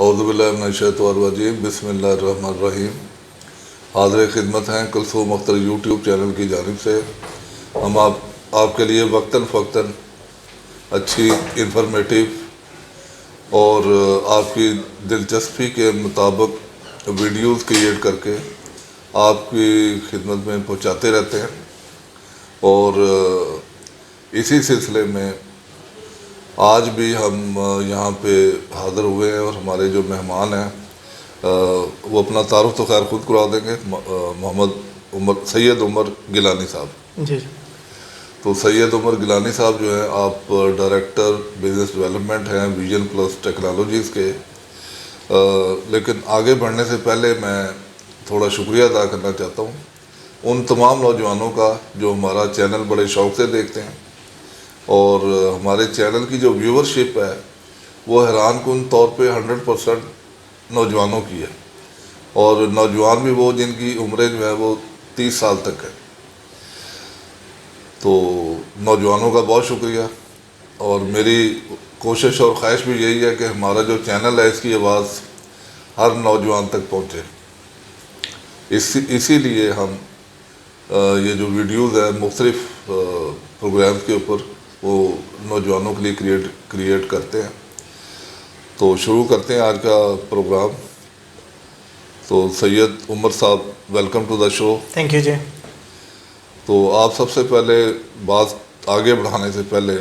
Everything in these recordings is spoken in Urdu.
اعوذ باللہ من الشیطان الرجیم بسم اللہ الرحمن الرحیم. حاضر خدمت ہیں کلثوم اختر یوٹیوب چینل کی جانب سے. ہم آپ کے لیے وقتاً فوقتاً اچھی انفارمیٹیو اور آپ کی دلچسپی کے مطابق ویڈیوز کریٹ کر کے آپ کی خدمت میں پہنچاتے رہتے ہیں. اور اسی سلسلے میں آج بھی ہم یہاں پہ حاضر ہوئے ہیں اور ہمارے جو مہمان ہیں وہ اپنا تعارف تو خیر خود کرا دیں گے. سید عمر گیلانی صاحب. جی. تو سید عمر گیلانی صاحب جو ہیں آپ ڈائریکٹر بزنس ڈیولپمنٹ ہیں ویژن پلس ٹیکنالوجیز کے. لیکن آگے بڑھنے سے پہلے میں تھوڑا شکریہ ادا کرنا چاہتا ہوں ان تمام نوجوانوں کا جو ہمارا چینل بڑے شوق سے دیکھتے ہیں اور ہمارے چینل کی جو ویورشپ ہے وہ حیران کن طور پہ 100% نوجوانوں کی ہے. اور نوجوان بھی وہ جن کی عمریں جو ہے وہ 30 سال تک ہے. تو نوجوانوں کا بہت شکریہ. اور میری کوشش اور خواہش بھی یہی ہے کہ ہمارا جو چینل ہے اس کی آواز ہر نوجوان تک پہنچے. اسی لیے ہم یہ جو ویڈیوز ہیں مختلف پروگرامز کے اوپر وہ نوجوانوں کے لیے کریٹ کرتے ہیں. تو شروع کرتے ہیں آج کا پروگرام. تو سید عمر صاحب welcome to the show. Thank you جی. تو آپ سب سے پہلے بات آگے بڑھانے سے پہلے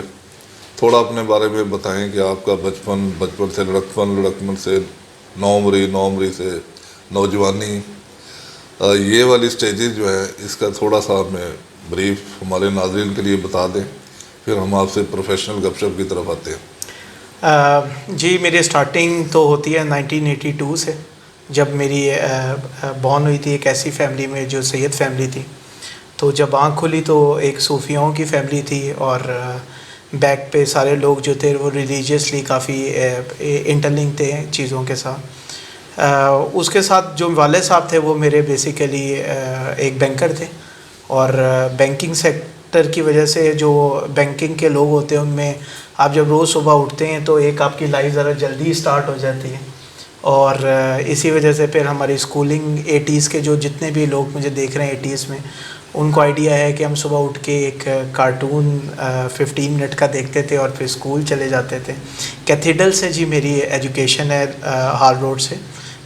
تھوڑا اپنے بارے میں بتائیں کہ آپ کا بچپن سے لڑکپن سے نوعمری سے نوجوانی یہ والی سٹیجز جو ہے اس کا تھوڑا سا ہمیں بریف ہمارے ناظرین کے لیے بتا دیں. پھر ہم آپ سے پروفیشنل گپ شپ کی طرف آتے ہیں. جی میری سٹارٹنگ تو ہوتی ہے 1982 سے جب میری بورن ہوئی تھی ایک ایسی فیملی میں جو سید فیملی تھی. تو جب آنکھ کھلی تو ایک صوفیوں کی فیملی تھی اور بیک پہ سارے لوگ جو تھے وہ ریلیجیسلی کافی انٹرلنک تھے چیزوں کے ساتھ. اس کے ساتھ جو والد صاحب تھے وہ میرے بیسیکلی ایک بینکر تھے اور بینکنگ سیکٹر کی وجہ سے جو بینکنگ کے لوگ ہوتے ہیں ان میں آپ جب روز صبح اٹھتے ہیں تو ایک آپ کی لائف ذرا جلدی اسٹارٹ ہو جاتی ہے. اور اسی وجہ سے پھر ہماری اسکولنگ 80s کے جو جتنے بھی لوگ مجھے دیکھ رہے ہیں 80s میں ان کو آئیڈیا ہے کہ ہم صبح اٹھ کے ایک کارٹون 15 منٹ کا دیکھتے تھے اور پھر اسکول چلے جاتے تھے. کیتھیڈرل سے جی میری ایجوکیشن ہے ہال روڈ سے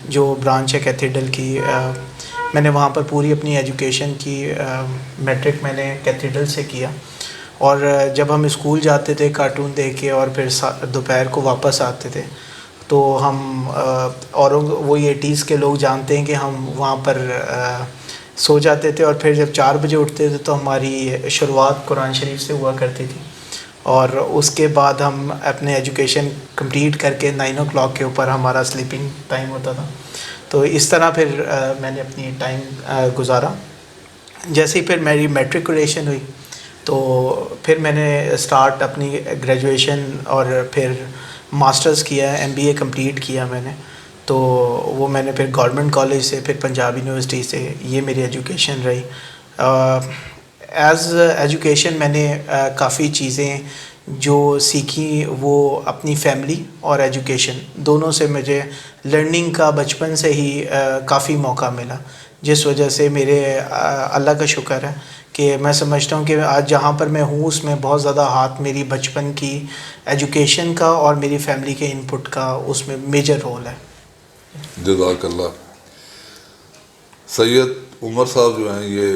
جو برانچ ہے کیتھیڈرل کی. میں نے وہاں پر پوری اپنی ایجوکیشن کی میٹرک میں نے کیتھیڈرل سے کیا. اور جب ہم اسکول جاتے تھے کارٹون دیکھ کے اور پھر دوپہر کو واپس آتے تھے تو ہم اور وہی 80s کے لوگ جانتے ہیں کہ ہم وہاں پر سو جاتے تھے اور پھر جب 4 بجے اٹھتے تھے تو ہماری شروعات قرآن شریف سے ہوا کرتی تھی. اور اس کے بعد ہم اپنے ایجوکیشن کمپلیٹ کر کے 9 o'clock کے اوپر ہمارا سلیپنگ ٹائم ہوتا تھا. تو اس طرح پھر میں نے اپنی ٹائم گزارا. جیسے ہی پھر میری میٹریکولیشن ہوئی تو پھر میں نے اسٹارٹ اپنی گریجویشن اور پھر ماسٹرز کیا MBA کمپلیٹ کیا میں نے. تو وہ میں نے پھر گورنمنٹ کالج سے پھر پنجاب یونیورسٹی سے یہ میری ایجوکیشن رہی. ایز ایجوکیشن میں نے کافی چیزیں جو سیکھی وہ اپنی فیملی اور ایجوکیشن دونوں سے مجھے لرننگ کا بچپن سے ہی کافی موقع ملا جس وجہ سے میرے اللہ کا شکر ہے کہ میں سمجھتا ہوں کہ آج جہاں پر میں ہوں اس میں بہت زیادہ ہاتھ میری بچپن کی ایجوکیشن کا اور میری فیملی کے انپٹ کا اس میں میجر رول ہے. جزاک اللہ. سید عمر صاحب جو ہیں یہ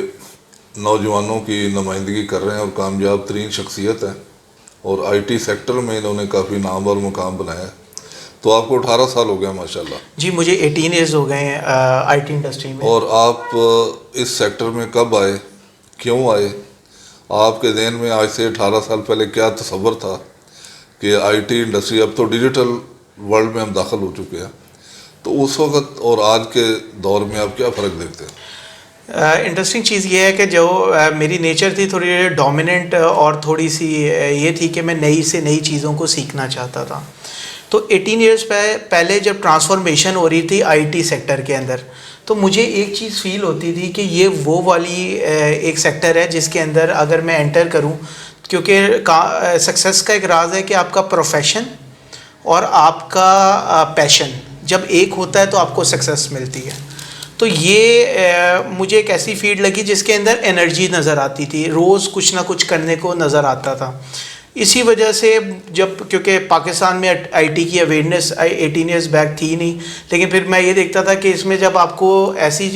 نوجوانوں کی نمائندگی کر رہے ہیں اور کامیاب ترین شخصیت ہیں اور IT سیکٹر میں انہوں نے کافی نام اور مقام بنایا ہے. تو آپ کو 18 سال ہو گیا ماشاءاللہ. جی مجھے 18 ایئرز ہو گئے ہیں IT انڈسٹری میں. اور آپ اس سیکٹر میں کب آئے, کیوں آئے, آپ کے ذہن میں آج سے 18 سال پہلے کیا تصور تھا کہ IT انڈسٹری اب تو ڈیجیٹل ورلڈ میں ہم داخل ہو چکے ہیں, تو اس وقت اور آج کے دور میں آپ کیا فرق دیکھتے ہیں؟ انٹرسٹنگ چیز یہ ہے کہ جو میری نیچر تھی تھوڑی ڈومیننٹ اور تھوڑی سی یہ تھی کہ میں نئی سے نئی چیزوں کو سیکھنا چاہتا تھا. تو 18 ایئرز پہلے جب ٹرانسفارمیشن ہو رہی تھی IT سیکٹر کے اندر تو مجھے ایک چیز فیل ہوتی تھی کہ یہ وہ والی ایک سیکٹر ہے جس کے اندر اگر میں انٹر کروں, کیونکہ سکسیس کا ایک راز ہے کہ آپ کا پروفیشن اور آپ کا پیشن جب ایک ہوتا ہے تو آپ کو سکسیس ملتی ہے. تو یہ مجھے ایک ایسی فیلڈ لگی جس کے اندر انرجی نظر آتی تھی, روز کچھ نہ کچھ کرنے کو نظر آتا تھا. اسی وجہ سے جب, کیونکہ پاکستان میں آئی ٹی کی اویئرنیس 18 ایئرس بیک تھی نہیں, لیکن پھر میں یہ دیکھتا تھا کہ اس میں جب آپ کو ایسی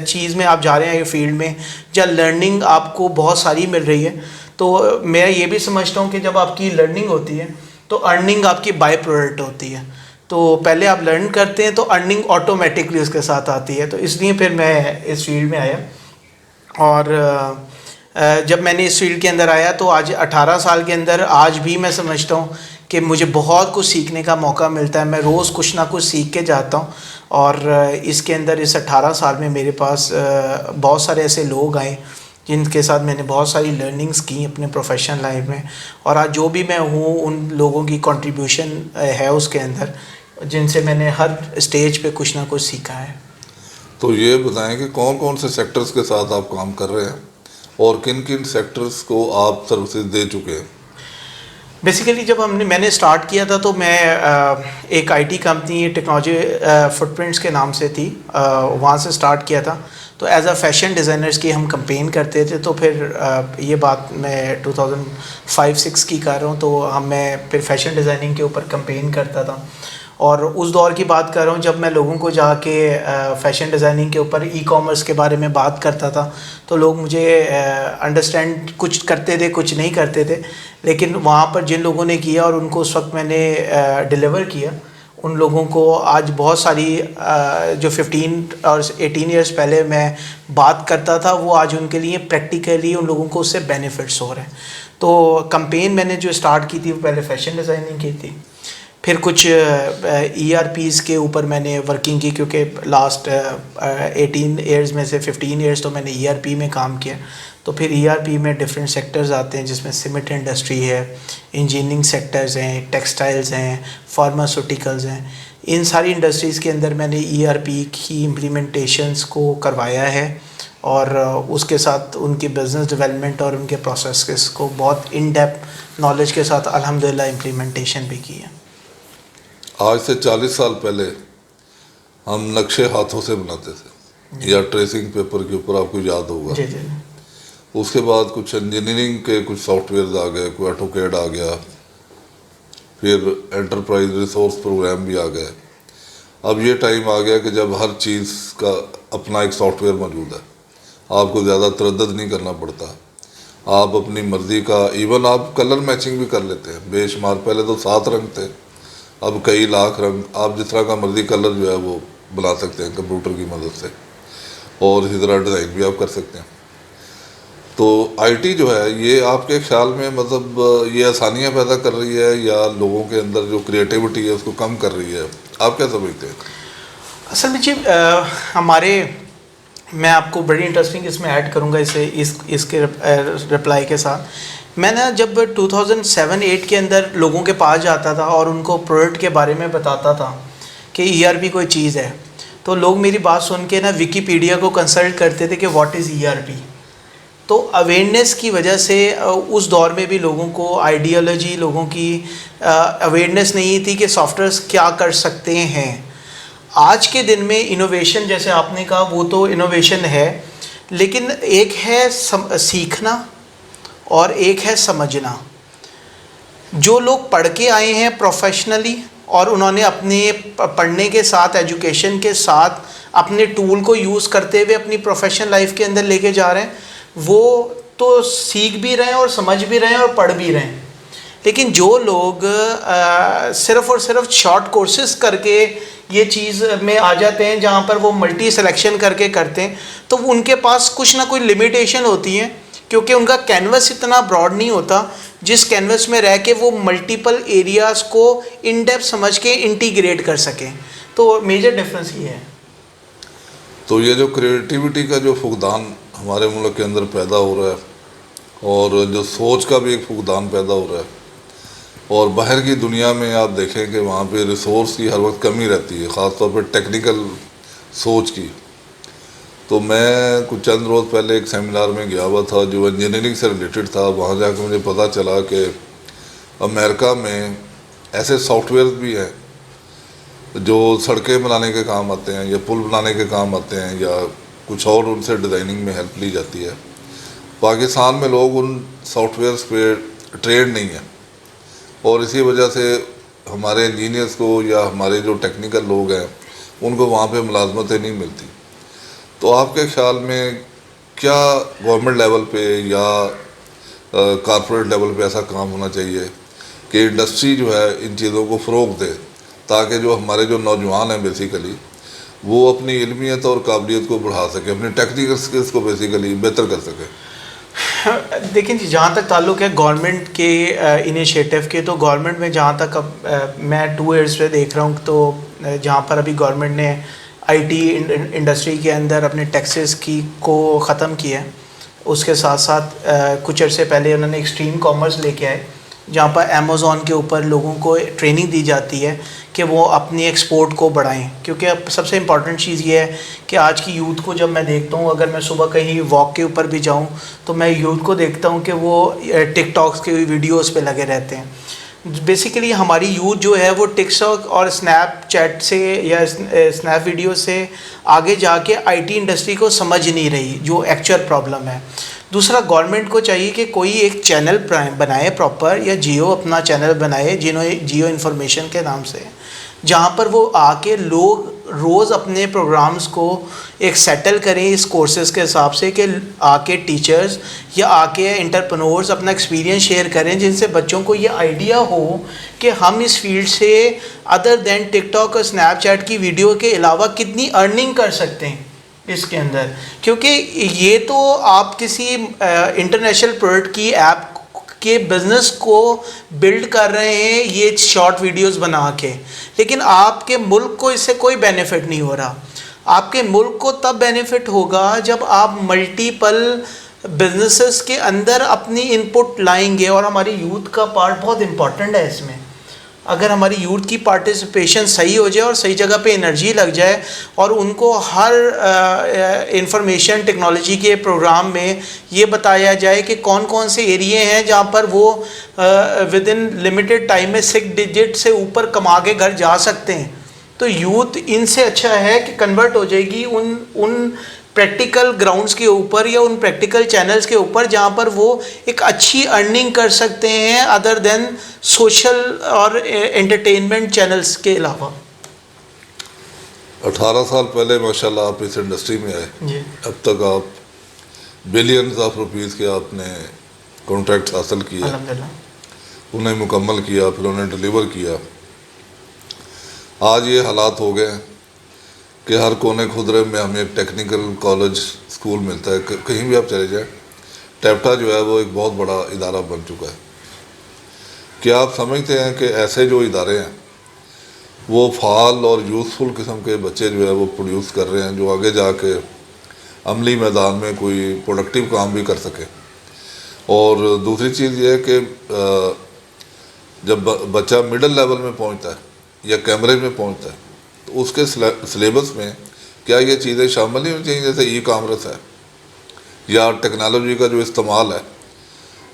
چیز میں آپ جا رہے ہیں فیلڈ میں جہاں لرننگ آپ کو بہت ساری مل رہی ہے, تو میں یہ بھی سمجھتا ہوں کہ جب آپ کی لرننگ ہوتی ہے تو ارننگ آپ کی بائی پروڈکٹ ہوتی ہے. تو پہلے آپ لرن کرتے ہیں تو ارننگ آٹومیٹکلی اس کے ساتھ آتی ہے. تو اس لیے پھر میں اس فیلڈ میں آیا, اور جب میں نے اس فیلڈ کے اندر آیا تو آج 18 سال کے اندر آج بھی میں سمجھتا ہوں کہ مجھے بہت کچھ سیکھنے کا موقع ملتا ہے. میں روز کچھ نہ کچھ سیکھ کے جاتا ہوں, اور اس کے اندر اس 18 سال میں میرے پاس بہت سارے ایسے لوگ آئے جن کے ساتھ میں نے بہت ساری لرننگز کی اپنے پروفیشنل لائف میں, اور آج جو بھی میں ہوں ان لوگوں کی کنٹریبیوشن ہے اس کے اندر, جن سے میں نے ہر اسٹیج پہ کچھ نہ کچھ سیکھا ہے. تو یہ بتائیں کہ کون کون سے سیکٹرز کے ساتھ آپ کام کر رہے ہیں اور کن کن سیکٹرز کو آپ سروسز دے چکے ہیں؟ بیسیکلی جب میں نے اسٹارٹ کیا تھا تو میں ایک IT company technology footprints کے نام سے تھی, وہاں سے اسٹارٹ کیا تھا. تو ایز اے فیشن ڈیزائنرز کی ہم کمپین کرتے تھے. تو پھر یہ بات میں 2005-06 کی کر رہا ہوں, تو میں پھر فیشن ڈیزائننگ کے اوپر کمپین کرتا تھا. اور اس دور کی بات کر رہا ہوں جب میں لوگوں کو جا کے فیشن ڈیزائننگ کے اوپر ای کامرس کے بارے میں بات کرتا تھا, تو لوگ مجھے انڈرسٹینڈ کچھ کرتے تھے کچھ نہیں کرتے تھے. لیکن وہاں پر جن لوگوں نے کیا اور ان کو اس وقت میں نے ڈیلیور کیا, ان لوگوں کو آج بہت ساری جو 15 اور 18 ایئرس پہلے میں بات کرتا تھا وہ آج ان کے لیے پریکٹیکلی ان لوگوں کو اس سے بینیفٹس ہو رہے ہیں. تو کمپین میں نے جو اسٹارٹ کی تھی وہ پہلے فیشن ڈیزائننگ کی تھی, پھر کچھ ای آر پیز کے اوپر میں نے ورکنگ کی, کیونکہ لاسٹ 18 ایئرز میں سے 15 ایئرس تو میں نے ای آر پی میں کام کیا. تو پھر ای آر پی میں ڈفرینٹ سیکٹرز آتے ہیں جس میں سیمنٹ انڈسٹری ہے, انجینئرنگ سیکٹرز ہیں, ٹیکسٹائلز ہیں, فارماسوٹیکلز ہیں. ان ساری انڈسٹریز کے اندر میں نے ای آر پی کی امپلیمنٹیشنز کو کروایا ہے, اور اس کے ساتھ ان کی بزنس ڈیولپمنٹ اور ان کے پروسیسز کو بہت ان ڈیپتھ نالج کے ساتھ الحمدللہ امپلیمنٹیشن بھی کی ہے. آج سے 40 سال پہلے ہم نقشے ہاتھوں سے بناتے تھے یا ٹریسنگ پیپر کے اوپر, آپ کو یاد ہوگا. جی جی. اس کے بعد کچھ انجینئرنگ کے کچھ سافٹ ویئرز آ گئے, کوئی آٹوکیڈ آ گیا, پھر انٹرپرائز ریسورس پروگرام بھی آ گئے. اب یہ ٹائم آ گیا کہ جب ہر چیز کا اپنا ایک سافٹ ویئر موجود ہے, آپ کو زیادہ تردد نہیں کرنا پڑتا, آپ اپنی مرضی کا ایون آپ کلر میچنگ بھی کر لیتے ہیں بے شمار. پہلے تو 7 رنگ تھے, اب کئی لاکھ رنگ, آپ جس طرح کا مرضی کلر جو ہے وہ بنا سکتے ہیں کمپیوٹر کی مدد سے, اور اسی طرح ڈیزائن بھی آپ کر سکتے ہیں. تو آئی ٹی جو ہے یہ آپ کے خیال میں مطلب یہ آسانیاں پیدا کر رہی ہے یا لوگوں کے اندر جو کریٹیوٹی ہے اس کو کم کر رہی ہے؟ آپ کیا سمجھتے ہیں؟ اصل میں جی میں آپ کو بڑی انٹرسٹنگ اس میں ایڈ کروں گا اس کے رپلائی کے ساتھ. میں نے جب 2007-08 کے اندر لوگوں کے پاس جاتا تھا اور ان کو پروڈکٹ کے بارے میں بتاتا تھا کہ ای آر پی کوئی چیز ہے, تو لوگ میری بات سن کے نا ویکیپیڈیا کو کنسلٹ کرتے تھے کہ what is E R P. تو اویئرنیس کی وجہ سے اس دور میں بھی لوگوں کو آئیڈیالوجی, لوگوں کی اویئرنیس نہیں تھی کہ سافٹ ویئرس کیا کر سکتے ہیں. آج کے دن میں انوویشن جیسے آپ نے کہا وہ تو انوویشن ہے, لیکن ایک ہے سیکھنا اور ایک ہے سمجھنا. جو لوگ پڑھ کے آئے ہیں پروفیشنلی اور انہوں نے اپنے پڑھنے کے ساتھ ایجوکیشن کے ساتھ اپنے ٹول کو یوز کرتے ہوئے اپنی پروفیشنل لائف کے اندر لے کے جا رہے ہیں, وہ تو سیکھ بھی رہے ہیں اور سمجھ بھی رہے ہیں اور پڑھ بھی رہے ہیں. لیکن جو لوگ صرف اور صرف شارٹ کورسز کر کے یہ چیز میں آ جاتے ہیں جہاں پر وہ ملٹی سلیکشن کر کے کرتے ہیں, تو ان کے پاس کچھ نہ کوئی لمیٹیشن ہوتی ہیں, کیونکہ ان کا کینوس اتنا براڈ نہیں ہوتا جس کینوس میں رہ کے وہ ملٹیپل ایریاز کو ان ڈیپتھ سمجھ کے انٹیگریٹ کر سکیں. تو میجر ڈفرینس یہ ہے. تو یہ جو کریٹیوٹی کا جو فقدان ہمارے ملک کے اندر پیدا ہو رہا ہے اور جو سوچ کا بھی ایک فقدان پیدا ہو رہا ہے, اور باہر کی دنیا میں آپ دیکھیں کہ وہاں پہ ریسورس کی ہر وقت کمی رہتی ہے, خاص طور پہ ٹیکنیکل سوچ کی. تو میں کچھ چند روز پہلے ایک سیمینار میں گیا ہوا تھا جو انجینئرنگ سے ریلیٹڈ تھا. وہاں جا کے مجھے پتہ چلا کہ امریکہ میں ایسے سافٹ ویئر بھی ہیں جو سڑکیں بنانے کے کام آتے ہیں یا پل بنانے کے کام آتے ہیں یا کچھ اور ان سے ڈیزائننگ میں ہیلپ لی جاتی ہے. پاکستان میں لوگ ان سافٹ ویئرس پہ ٹرینڈ نہیں ہیں اور اسی وجہ سے ہمارے انجینئرس کو یا ہمارے جو ٹیکنیکل لوگ ہیں ان کو وہاں پہ ملازمتیں نہیں ملتی. تو آپ کے خیال میں کیا گورنمنٹ لیول پہ یا کارپوریٹ لیول پہ ایسا کام ہونا چاہیے کہ انڈسٹری جو ہے ان چیزوں کو فروغ دے تاکہ جو ہمارے جو نوجوان ہیں بیسیکلی وہ اپنی علمیت اور قابلیت کو بڑھا سکے, اپنی ٹیکنیکل سکلز کو بیسیکلی بہتر کر سکے؟ دیکھیں جی, جہاں تک تعلق ہے گورنمنٹ کے انیشیٹو کے, تو گورنمنٹ میں جہاں تک اب میں 2 ایئرس پہ دیکھ رہا ہوں تو جہاں پر ابھی گورنمنٹ نے آئی ٹی انڈسٹری کے اندر اپنے ٹیکسز کو ختم کیا ہے, اس کے ساتھ ساتھ کچھ عرصے پہلے انہوں نے ایکسٹریم کامرس لے کے آئے جہاں پر امیزون کے اوپر لوگوں کو ٹریننگ دی جاتی ہے کہ وہ اپنی ایکسپورٹ کو بڑھائیں. کیونکہ اب سب سے امپورٹنٹ چیز یہ ہے کہ آج کی یوتھ کو جب میں دیکھتا ہوں, اگر میں صبح کہیں واک کے اوپر بھی جاؤں تو میں یوتھ کو دیکھتا ہوں کہ وہ ٹک ٹاکس کے ویڈیوز پہ لگے رہتے ہیں. بیسیکلی ہماری یوتھ جو ہے وہ ٹک ٹاک اور اسنیپ چیٹ سے یا اسنیپ ویڈیو سے آگے جا کے آئی ٹی انڈسٹری کو سمجھ نہیں رہی, جو ایکچوئل پرابلم ہے. دوسرا, گورنمنٹ کو چاہیے کہ کوئی ایک چینل بنائے پراپر, یا جیو اپنا چینل بنائے جیو انفارمیشن کے نام سے, جہاں پر وہ آ کے لوگ روز اپنے پروگرامز کو ایک سیٹل کریں اس کورسز کے حساب سے, کہ آ کے ٹیچرز یا آ کے انٹرپرنورز اپنا ایکسپیرینس شیئر کریں, جن سے بچوں کو یہ آئیڈیا ہو کہ ہم اس فیلڈ سے ادر دین ٹک ٹاک اور اسنیپ چیٹ کی ویڈیو کے علاوہ کتنی ارننگ کر سکتے ہیں اس کے اندر. کیونکہ یہ تو آپ کسی انٹرنیشنل پروڈکٹ کی ایپ کے بزنس کو بلڈ کر رہے ہیں یہ شارٹ ویڈیوز بنا کے, لیکن آپ کے ملک کو اس سے کوئی بینیفٹ نہیں ہو رہا. آپ کے ملک کو تب بینیفٹ ہوگا جب آپ ملٹیپل بزنسز کے اندر اپنی ان پٹ لائیں گے, اور ہماری یوتھ کا پارٹ بہت امپورٹنٹ ہے اس میں. اگر ہماری یوتھ کی پارٹیسپیشن صحیح ہو جائے اور صحیح جگہ پہ انرجی لگ جائے, اور ان کو ہر انفارمیشن ٹیکنالوجی کے پروگرام میں یہ بتایا جائے کہ کون کون سے ایریے ہیں جہاں پر وہ ود ان لمیٹڈ ٹائم میں 6 ڈیجٹ سے اوپر کما کے گھر جا سکتے ہیں, تو یوتھ ان سے اچھا ہے کہ کنورٹ ہو جائے گی ان پریکٹیکل گراؤنڈز کے اوپر یا ان پریکٹیکل چینلز کے اوپر جہاں پر وہ ایک اچھی ارننگ کر سکتے ہیں ادر دین سوشل اور انٹرٹینمنٹ چینلز کے علاوہ. 18 سال پہلے ماشاءاللہ آپ اس انڈسٹری میں آئے جی, اب تک آپ بلینز آف روپیز کے آپ نے کانٹریکٹ حاصل کیے, الحمدللہ. انہیں مکمل کیا, پھر انہیں ڈلیور کیا. آج یہ حالات ہو گئے کہ ہر کونے خدرے میں ہمیں ایک ٹیکنیکل کالج اسکول ملتا ہے, کہیں بھی آپ چلے جائیں. ٹیپٹا جو ہے وہ ایک بہت بڑا ادارہ بن چکا ہے. کیا آپ سمجھتے ہیں کہ ایسے جو ادارے ہیں وہ فعال اور یوزفل قسم کے بچے جو ہے وہ پروڈیوس کر رہے ہیں, جو آگے جا کے عملی میدان میں کوئی پروڈکٹیو کام بھی کر سکے؟ اور دوسری چیز یہ ہے کہ جب بچہ مڈل لیول میں پہنچتا ہے یا کیمبرج میں پہنچتا ہے تو اس کے سلیبس میں کیا یہ چیزیں شامل نہیں ہونی چاہیے, جیسے ای کامرس ہے یا ٹیکنالوجی کا جو استعمال ہے,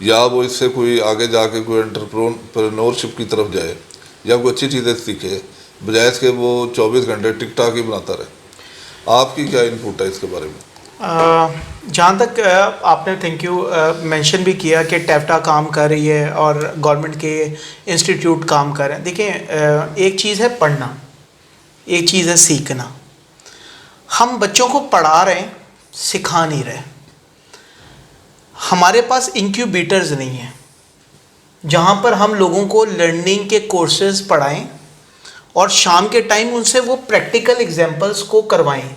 یا وہ اس سے کوئی آگے جا کے کوئی انٹرپرینورشپ کی طرف جائے یا کوئی اچھی چیزیں سیکھے, بجائے اس کے وہ 24 گھنٹے ٹک ٹاک ہی بناتا رہے. آپ کی کیا ان پٹ ہے اس کے بارے میں؟ جہاں تک آپ نے تھینک یو مینشن بھی کیا کہ ٹیپٹا کام کر رہی ہے اور گورنمنٹ کے انسٹیٹیوٹ کام کر رہے ہیں. دیکھیں, ایک چیز ہے پڑھنا, ایک چیز ہے سیکھنا. ہم بچوں کو پڑھا رہے ہیں, سکھا نہیں رہے. ہمارے پاس انکیوبیٹرز نہیں ہیں جہاں پر ہم لوگوں کو لرننگ کے کورسز پڑھائیں اور شام کے ٹائم ان سے وہ پریکٹیکل ایگزامپلس کو کروائیں.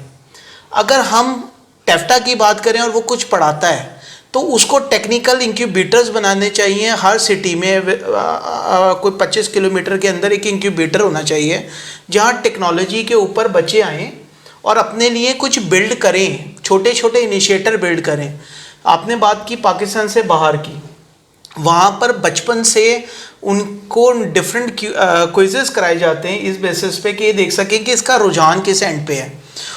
اگر ہم ٹیپٹا کی بات کریں اور وہ کچھ پڑھاتا ہے تو اس کو ٹیکنیکل انکیوبیٹرز بنانے چاہیے. ہر سٹی میں کوئی 25 کلومیٹر کے اندر ایک انکیوبیٹر ہونا چاہیے جہاں ٹیکنالوجی کے اوپر بچے آئیں اور اپنے لیے کچھ بلڈ کریں, چھوٹے چھوٹے انیشیٹر بلڈ کریں. آپ نے بات کی پاکستان سے باہر کی, وہاں پر بچپن سے ان کو ڈفرینٹ کوئزز کرائے جاتے ہیں اس بیسس پہ کہ یہ دیکھ سکیں کہ اس کا رجحان کس اینڈ پہ ہے,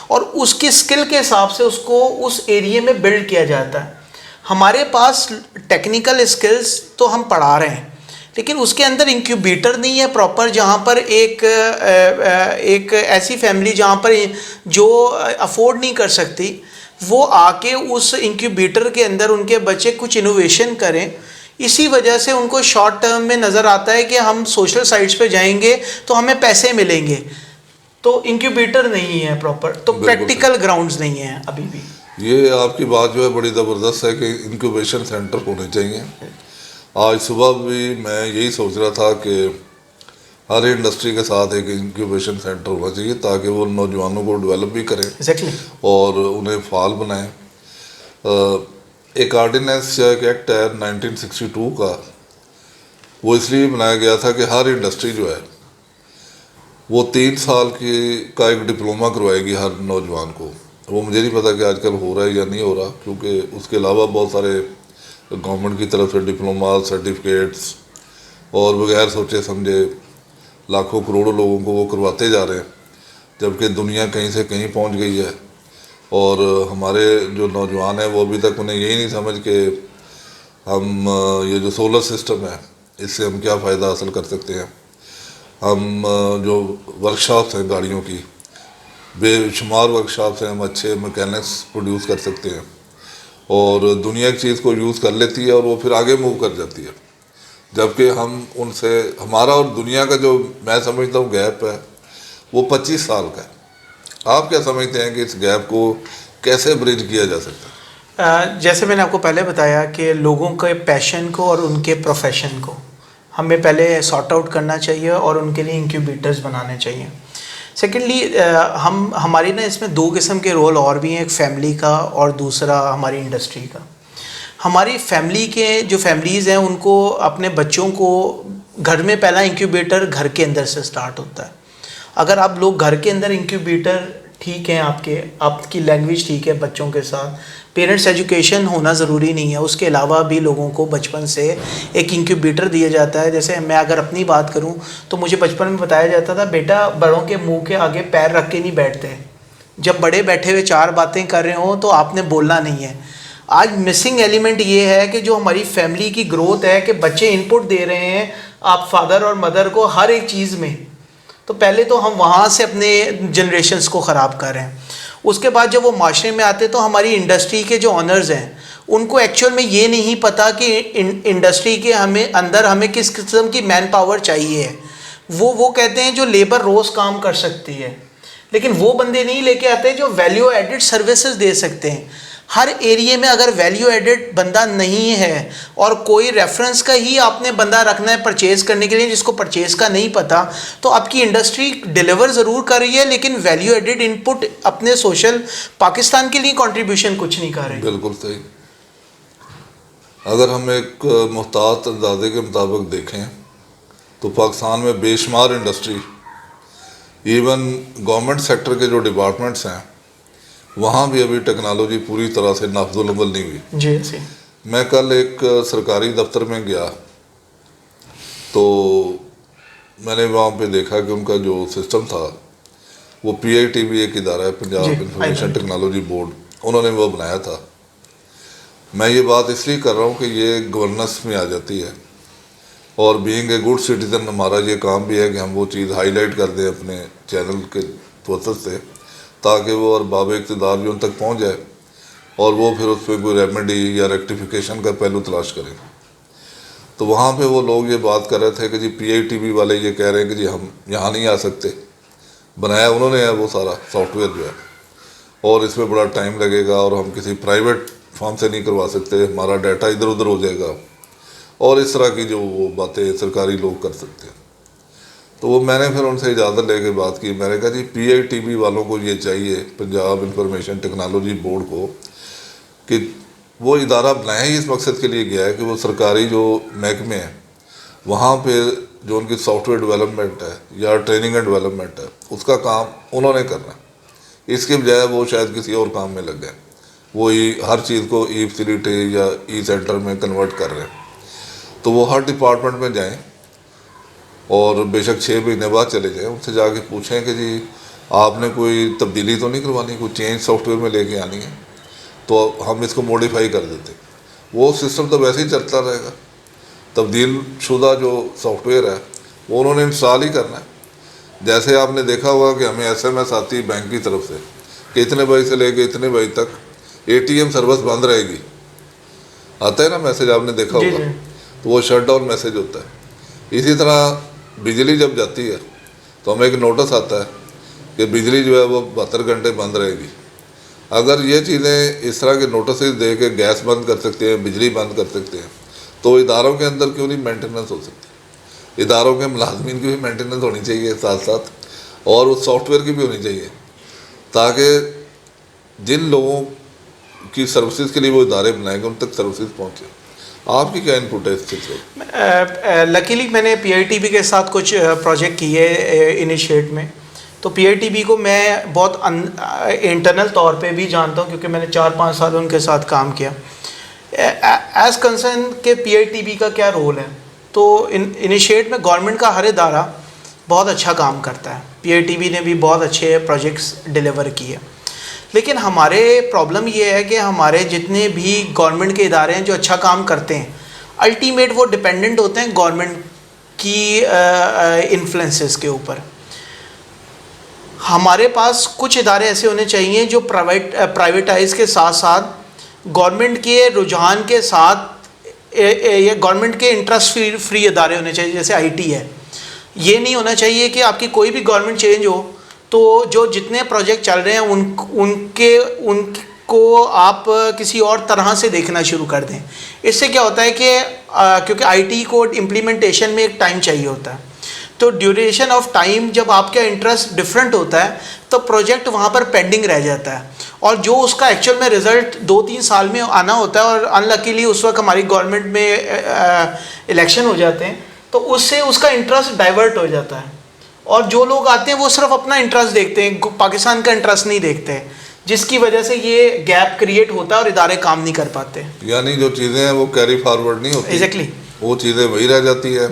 اور اس کی اسکل کے حساب سے اس کو اس ایریے میں بلڈ کیا جاتا ہے. ہمارے پاس ٹیکنیکل اسکلز تو ہم پڑھا رہے ہیں, لیکن اس کے اندر انکیوبیٹر نہیں ہے پراپر، جہاں پر ایک ایسی فیملی جہاں پر جو افورڈ نہیں کر سکتی وہ آ کے اس انکیوبیٹر کے اندر ان کے بچے کچھ انوویشن کریں. اسی وجہ سے ان کو شارٹ ٹرم میں نظر آتا ہے کہ ہم سوشل سائٹس پہ جائیں گے تو ہمیں پیسے ملیں گے، تو انکیوبیٹر نہیں ہے پراپر، تو پریکٹیکل گراؤنڈز نہیں ہیں ابھی بھی. یہ آپ کی بات جو ہے بڑی زبردست ہے کہ انکیوبیشن سینٹر ہونے چاہیے. آج صبح بھی میں یہی سوچ رہا تھا کہ ہر انڈسٹری کے ساتھ ایک انکیوبیشن سینٹر ہونا چاہیے تاکہ وہ نوجوانوں کو ڈیولپ بھی کریں اور انہیں فعال بنائیں. ایک آرڈیننس یا ایک ایکٹ ہے 1962 کا، وہ اس لیے بنایا گیا تھا کہ ہر انڈسٹری جو ہے وہ 3 سال کا ایک ڈپلومہ کروائے گی ہر نوجوان کو. وہ مجھے نہیں پتا کہ آج کل ہو رہا ہے یا نہیں ہو رہا، کیونکہ اس کے علاوہ بہت سارے گورنمنٹ کی طرف سے ڈپلوما، سرٹیفکیٹس اور بغیر سوچے سمجھے لاکھوں کروڑوں لوگوں کو وہ کرواتے جا رہے ہیں، جبکہ دنیا کہیں سے کہیں پہنچ گئی ہے. اور ہمارے جو نوجوان ہیں وہ ابھی تک انہیں یہی نہیں سمجھ کہ ہم یہ جو سولر سسٹم ہے اس سے ہم کیا فائدہ حاصل کر سکتے ہیں. ہم جو ورکشاپس ہیں گاڑیوں کی، بے شمار ورکشاپس ہیں، ہم اچھے میکینکس پروڈیوس کر سکتے ہیں، اور دنیا ایک چیز کو یوز کر لیتی ہے اور وہ پھر آگے موو کر جاتی ہے، جبکہ ہم ان سے ہمارا اور دنیا کا جو میں سمجھتا ہوں گیپ ہے وہ 25 سال کا ہے. آپ کیا سمجھتے ہیں کہ اس گیپ کو کیسے برج کیا جا سکتا ہے؟ جیسے میں نے آپ کو پہلے بتایا کہ لوگوں کے پیشن کو اور ان کے پروفیشن کو ہمیں پہلے سارٹ آؤٹ کرنا چاہیے اور ان کے لیے انکیوبیٹرز بنانے چاہیے. سیکنڈلی ہماری نا اس میں 2 قسم کے رول اور بھی ہیں، ایک فیملی کا اور دوسرا ہماری انڈسٹری کا. ہماری فیملی کے جو فیملیز ہیں ان کو اپنے بچوں کو گھر میں پہلا انکیوبیٹر گھر کے اندر سے سٹارٹ ہوتا ہے. اگر آپ لوگ گھر کے اندر انکیوبیٹر ٹھیک ہیں، آپ کی لینگویج ٹھیک ہے بچوں کے ساتھ، پیرنٹس ایجوکیشن ہونا ضروری نہیں ہے، اس کے علاوہ بھی لوگوں کو بچپن سے ایک انکیوبیٹر دیا جاتا ہے. جیسے میں اگر اپنی بات کروں تو مجھے بچپن میں بتایا جاتا تھا بیٹا بڑوں کے منہ کے آگے پیر رکھ کے نہیں بیٹھتے، جب بڑے بیٹھے ہوئے 4 باتیں کر رہے ہوں تو آپ نے بولنا نہیں ہے. آج مسنگ ایلیمنٹ یہ ہے کہ جو ہماری فیملی کی گروتھ ہے کہ بچے ان پٹ دے رہے ہیں آپ فادر اور مدر کو ہر ایک چیز میں، تو پہلے تو ہم وہاں سے اپنے جنریشنز کو خراب کر رہے ہیں. اس کے بعد جب وہ معاشرے میں آتے تو ہماری انڈسٹری کے جو آنرز ہیں ان کو ایکچوئل میں یہ نہیں پتہ کہ انڈسٹری کے ہمیں کس قسم کی مین پاور چاہیے ہے. وہ کہتے ہیں جو لیبر روز کام کر سکتی ہے، لیکن وہ بندے نہیں لے کے آتے جو ویلیو ایڈڈ سروسز دے سکتے ہیں. ہر ایریے میں اگر ویلیو ایڈڈ بندہ نہیں ہے اور کوئی ریفرنس کا ہی آپ نے بندہ رکھنا ہے پرچیز کرنے کے لیے، جس کو پرچیز کا نہیں پتہ، تو آپ کی انڈسٹری ڈیلیور ضرور کر رہی ہے لیکن ویلیو ایڈڈ ان پٹ اپنے سوشل پاکستان کے لیے کنٹریبیوشن کچھ نہیں کر رہی. بالکل صحیح. اگر ہم ایک محتاط اندازے کے مطابق دیکھیں تو پاکستان میں بے شمار انڈسٹری، ایون گورنمنٹ سیکٹر کے جو ڈپارٹمنٹس ہیں وہاں بھی ابھی ٹیکنالوجی پوری طرح سے نافذ العمل نہیں ہوئی. جی. میں کل ایک سرکاری دفتر میں گیا تو میں نے وہاں پہ دیکھا کہ ان کا جو سسٹم تھا وہ PIT بھی ایک ادارہ ہے، پنجاب انفارمیشن ٹیکنالوجی بورڈ، انہوں نے وہ بنایا تھا. میں یہ بات اس لیے کر رہا ہوں کہ یہ گورننس میں آ جاتی ہے، اور بینگ اے گڈ سٹیزن ہمارا یہ کام بھی ہے کہ ہم وہ چیز ہائی لائٹ کر دیں اپنے چینل کے توسط سے، تاکہ وہ اور باب اقتدار بھی ان تک پہنچ جائے اور وہ پھر اس پہ کوئی ریمیڈی یا ریکٹیفیکیشن کا پہلو تلاش کریں. تو وہاں پہ وہ لوگ یہ بات کر رہے تھے کہ جی PITB والے یہ کہہ رہے ہیں کہ جی ہم یہاں نہیں آ سکتے، بنایا انہوں نے ہے وہ سارا سافٹ ویئر جو ہے، اور اس میں بڑا ٹائم لگے گا اور ہم کسی پرائیویٹ فارم سے نہیں کروا سکتے، ہمارا ڈیٹا ادھر ادھر ہو جائے گا، اور اس طرح کی جو وہ باتیں سرکاری لوگ کر سکتے ہیں. تو وہ میں نے پھر ان سے اجازت لے کے بات کی. میں نے کہا جی PITB والوں کو یہ چاہیے، پنجاب انفارمیشن ٹیکنالوجی بورڈ کو، کہ وہ ادارہ بنایا ہی اس مقصد کے لیے گیا ہے کہ وہ سرکاری جو محکمے ہیں وہاں پہ جو ان کی سافٹ ویئر ڈیولپمنٹ ہے یا ٹریننگ اینڈ ڈیولپمنٹ ہے اس کا کام انہوں نے کرنا ہے. اس کے بجائے وہ شاید کسی اور کام میں لگ گئے، وہ ہر چیز کو ای فیسیلیٹی یا ای سینٹر میں کنورٹ کر رہے ہیں. تو وہ ہر ڈپارٹمنٹ میں جائیں اور بے شک 6 مہینے بعد چلے جائیں، ان سے جا کے پوچھیں کہ جی آپ نے کوئی تبدیلی تو نہیں کروانی، کوئی چینج سافٹ ویئر میں لے کے آنی ہے تو ہم اس کو موڈیفائی کر دیتے. وہ سسٹم تو ویسے ہی چلتا رہے گا، تبدیل شدہ جو سافٹ ویئر ہے وہ انہوں نے انسٹال ہی کرنا ہے. جیسے آپ نے دیکھا ہوگا کہ ہمیں ایس ایم ایس آتی ہے بینک کی طرف سے کہ اتنے بجے سے لے کے اتنے بجے تک اے ٹی ایم سروس بند رہے گی. آتا ہے نا میسیج, آپ نے دیکھا ہوگا, تو وہ شٹ ڈاؤن میسیج ہوتا ہے. اسی طرح بجلی جب جاتی ہے تو ہمیں ایک نوٹس آتا ہے کہ بجلی جو ہے وہ 72 گھنٹے بند رہے گی. اگر یہ چیزیں اس طرح کے نوٹسز دے کے گیس بند کر سکتے ہیں, بجلی بند کر سکتے ہیں, تو اداروں کے اندر کیوں نہیں مینٹیننس ہو سکتی؟ اداروں کے ملازمین کی بھی مینٹیننس ہونی چاہیے ساتھ ساتھ, اور اس سافٹ ویئر کی بھی ہونی چاہیے, تاکہ جن لوگوں کی سروسز کے لیے وہ ادارے بنائیں گے ان تک سروسز پہنچے. آپ کی کیا ان پٹ ہے اس سلسلے؟ لکیلی میں نے پی آئی ٹی بی کے ساتھ کچھ پروجیکٹ کیے انیشیٹ میں. تو پی آئی ٹی بی کو میں بہت انٹرنل طور پہ بھی جانتا ہوں کیونکہ میں نے 4-5 سال ان کے ساتھ کام کیا. ایز کنسرن کہ پی آئی ٹی بی کا کیا رول ہے, تو انیشیٹ میں گورنمنٹ کا ہر ادارہ بہت اچھا کام کرتا ہے. پی آئی ٹی بی نے بھی بہت اچھے پروجیکٹس ڈیلیور کیے, لیکن ہمارے پرابلم یہ ہے کہ ہمارے جتنے بھی گورنمنٹ کے ادارے ہیں جو اچھا کام کرتے ہیں, الٹیمیٹ وہ ڈپینڈنٹ ہوتے ہیں گورنمنٹ کی انفلوئنسز کے اوپر. ہمارے پاس کچھ ادارے ایسے ہونے چاہیے جو پرائیویٹائز کے ساتھ ساتھ گورنمنٹ کے رجحان کے ساتھ یا گورنمنٹ کے انٹرسٹ فری ادارے ہونے چاہیے, جیسے آئی ٹی ہے. یہ نہیں ہونا چاہیے کہ آپ کی کوئی بھی گورنمنٹ چینج ہو تو جو جتنے پروجیکٹ چل رہے ہیں ان کو آپ کسی اور طرح سے دیکھنا شروع کر دیں. اس سے کیا ہوتا ہے کہ کیونکہ آئی ٹی کو امپلیمنٹیشن میں ایک ٹائم چاہیے ہوتا ہے, تو ڈیوریشن آف ٹائم جب آپ کا انٹرسٹ ڈفرینٹ ہوتا ہے تو پروجیکٹ وہاں پر پینڈنگ رہ جاتا ہے, اور جو اس کا ایکچوئل میں رزلٹ 2-3 سال میں آنا ہوتا ہے, اور ان لکیلی اس وقت ہماری گورنمنٹ میں الیکشن ہو جاتے ہیں, تو اس سے اس کا انٹرسٹ ڈائیورٹ ہو جاتا ہے. اور جو لوگ آتے ہیں وہ صرف اپنا انٹرسٹ دیکھتے ہیں, پاکستان کا انٹرسٹ نہیں دیکھتے, جس کی وجہ سے یہ گیپ کریٹ ہوتا ہے اور ادارے کام نہیں کر پاتے. یعنی جو چیزیں ہیں وہ کیری فارورڈ نہیں ہوتی, ایگزیکٹلی وہ چیزیں وہی رہ جاتی ہے.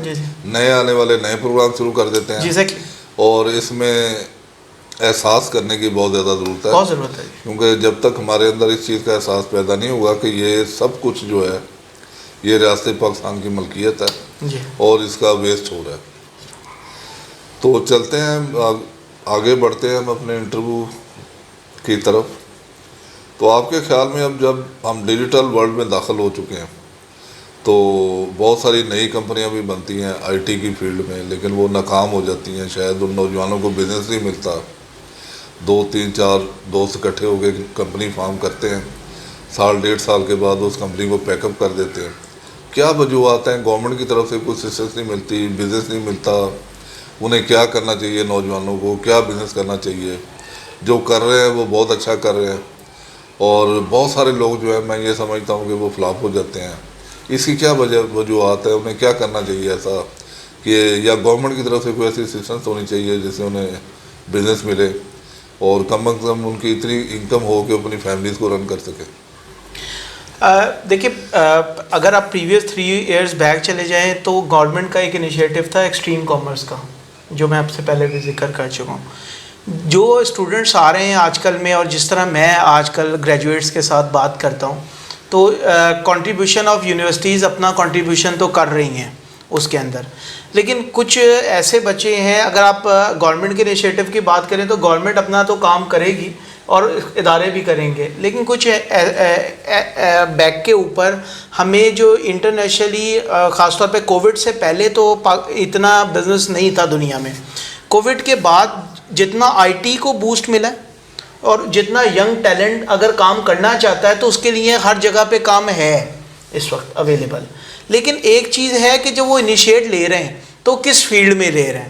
نئے آنے والے نئے پروگرام شروع کر دیتے ہیں, ایگزیکٹلی, اور اس میں احساس کرنے کی بہت زیادہ ضرورت ہے. بہت ضرورت ہے, کیونکہ جب تک ہمارے اندر اس چیز کا احساس پیدا نہیں ہوگا کہ یہ سب کچھ جو ہے یہ ریاست پاکستان کی ملکیت ہے اور اس کا ویسٹ ہو رہا ہے. تو چلتے ہیں آگے بڑھتے ہیں ہم اپنے انٹرویو کی طرف. تو آپ کے خیال میں اب جب ہم ڈیجیٹل ورلڈ میں داخل ہو چکے ہیں تو بہت ساری نئی کمپنیاں بھی بنتی ہیں آئی ٹی کی فیلڈ میں, لیکن وہ ناکام ہو جاتی ہیں. شاید ان نوجوانوں کو بزنس نہیں ملتا, 2-3-4 دوست اکٹھے ہو کے کمپنی فارم کرتے ہیں, 1.5 سال کے بعد اس کمپنی کو پیک اپ کر دیتے ہیں. کیا وجوہات ہیں؟ گورنمنٹ کی طرف سے کوئی اسسٹنس نہیں ملتی, بزنس نہیں ملتا, انہیں کیا کرنا چاہیے؟ نوجوانوں کو کیا بزنس کرنا چاہیے؟ جو کر رہے ہیں وہ بہت اچھا کر رہے ہیں, اور بہت سارے لوگ جو ہے میں یہ سمجھتا ہوں کہ وہ فلاپ ہو جاتے ہیں. اس کی کیا وجوہات ہے؟ انہیں کیا کرنا چاہیے ایسا کہ, یا گورنمنٹ کی طرف سے کوئی ایسی اسسٹنس ہونی چاہیے جس سے انہیں بزنس ملے اور کم از کم ان کی اتنی انکم ہو کہ اپنی فیملیز کو رن کر سکے؟ دیکھیے, اگر آپ پریویس 3 ایئرز بیک چلے جائیں تو گورنمنٹ کا ایک انیشیٹو تھا ایکسٹریم کامرس کا, جو میں آپ سے پہلے بھی ذکر کر چکا ہوں. جو اسٹوڈنٹس آ رہے ہیں آج کل میں, اور جس طرح میں آج کل گریجویٹس کے ساتھ بات کرتا ہوں, تو کنٹریبیوشن آف یونیورسٹیز اپنا کنٹریبیوشن تو کر رہی ہیں اس کے اندر, لیکن کچھ ایسے بچے ہیں, اگر آپ گورنمنٹ کے انیشیٹو کی بات کریں تو گورنمنٹ اپنا تو کام کرے گی اور ادارے بھی کریں گے, لیکن کچھ بیک کے اوپر ہمیں جو انٹرنیشنلی, خاص طور پہ کووڈ سے پہلے تو اتنا بزنس نہیں تھا دنیا میں, کووڈ کے بعد جتنا آئی ٹی کو بوسٹ ملا اور جتنا ینگ ٹیلنٹ اگر کام کرنا چاہتا ہے تو اس کے لیے ہر جگہ پہ کام ہے اس وقت اویلیبل. لیکن ایک چیز ہے کہ جو وہ انیشیٹ لے رہے ہیں تو کس فیلڈ میں لے رہے ہیں.